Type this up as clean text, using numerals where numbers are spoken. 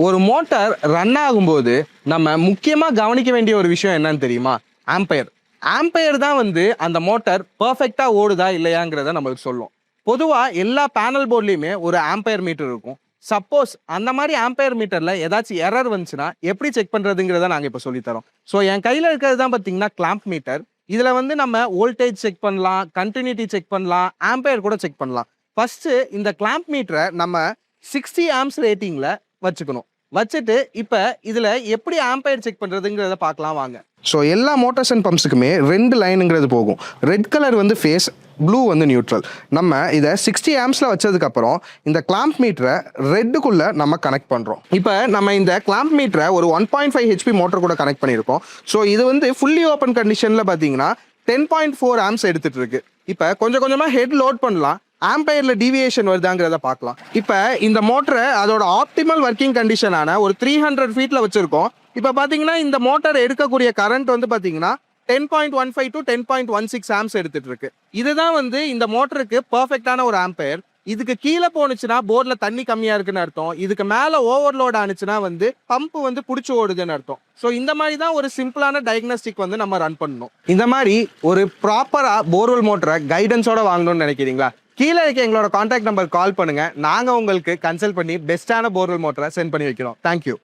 ஒரு motor run ஆகும்போது நம்ம முக்கியமாக கவனிக்க வேண்டிய ஒரு விஷயம் என்னன்னு தெரியுமா? ஆம்பையர். ஆம்பையர் தான் வந்து அந்த மோட்டார் பர்ஃபெக்டாக ஓடுதா இல்லையாங்கிறத நம்மளுக்கு சொல்லும். பொதுவாக எல்லா பேனல் போர்ட்லேயுமே ஒரு ஆம்பையர் மீட்டர் இருக்கும். சப்போஸ் அந்த மாதிரி ஆம்பையர் மீட்டரில் ஏதாச்சும் எரர் வந்துச்சுன்னா எப்படி செக் பண்ணுறதுங்கிறத நாங்கள் இப்போ சொல்லித்தரோம். ஸோ என் கையில் இருக்கிறது தான் பார்த்தீங்கன்னா கிளாம்ப் மீட்டர். இதில் வந்து நம்ம வோல்டேஜ் செக் பண்ணலாம், கண்டினியூட்டி செக் பண்ணலாம், ஆம்பையர் கூட செக் பண்ணலாம். ஃபர்ஸ்ட் இந்த கிளாம்ப் மீட்டரை நம்ம 60 ஆம்ஸ் ரேட்டிங்கில் வச்சுக்கணும். வச்சுட்டு இப்போ இதில் எப்படி ஆம்பையர் செக் பண்ணுறதுங்கிறத பார்க்கலாம் வாங்க. ஸோ எல்லா மோட்டார்ஸ் அண்ட் பம்ப்ஸுக்குமே 2 லைனுங்கிறது போகும். ரெட் கலர் வந்து ஃபேஸ், ப்ளூ வந்து நியூட்ரல். நம்ம இதை 60 ஆம்ஸில் வச்சதுக்கப்புறம் இந்த கிளாம்ப் மீட்டரை ரெட்டுக்குள்ளே நம்ம கனெக்ட் பண்ணுறோம். இப்போ நம்ம இந்த கிளாம்ப் மீட்டரை ஒரு 1.5 ஹெச்பி மோட்டர் கூட கனெக்ட் பண்ணியிருக்கோம். ஸோ இது வந்து ஃபுல்லி ஓப்பன் கண்டிஷனில் பார்த்தீங்கன்னா 10.4 ஆம்ஸ் எடுத்துகிட்டு இருக்கு. இப்போ கொஞ்சம் கொஞ்சமாக ஹெட் லோட் பண்ணலாம். ஆம்பையர்ல டீவியேஷன் வருதாங்கிறத பார்க்கலாம். இப்போ இந்த மோட்டரை அதோட ஆப்டிமல் ஒர்க்கிங் கண்டிஷனான ஒரு 300 ஃபீட்ல வச்சிருக்கோம். இப்போ பார்த்தீங்கன்னா இந்த மோட்டார் எடுக்கக்கூடிய கரண்ட் வந்து பார்த்தீங்கன்னா 10.15 டு 10.16 ஆம்ஸ் எடுத்துட்டு இருக்கு. இதுதான் வந்து இந்த மோட்டருக்கு பர்ஃபெக்டான ஒரு ஆம்பையர். இதுக்கு கீழே போனுச்சுன்னா போர்ட்ல தண்ணி கம்மியா இருக்குன்னு அர்த்தம். இதுக்கு மேல ஓவர்லோட் ஆனிச்சுன்னா வந்து பம்ப் வந்து பிடிச்சி ஓடுதுன்னு அர்த்தம். ஸோ இந்த மாதிரி தான் ஒரு சிம்பிளான டயக்னோஸ்டிக் வந்து நம்ம ரன் பண்ணணும். இந்த மாதிரி ஒரு ப்ராப்பரா போர்வெல் மோட்டரை கைடன்ஸோட வாங்கணும்னு நினைக்கிறீங்களா? கீழே இருக்க எங்களோட கான்டாக்ட் நம்பர் கால் பண்ணுங்க. நாங்கள் உங்களுக்கு கன்சல்ட் பண்ணி பெஸ்ட்டான போர்வெல் மோட்டரை சென்ட் பண்ணி வைக்கிறோம். தேங்க்யூ.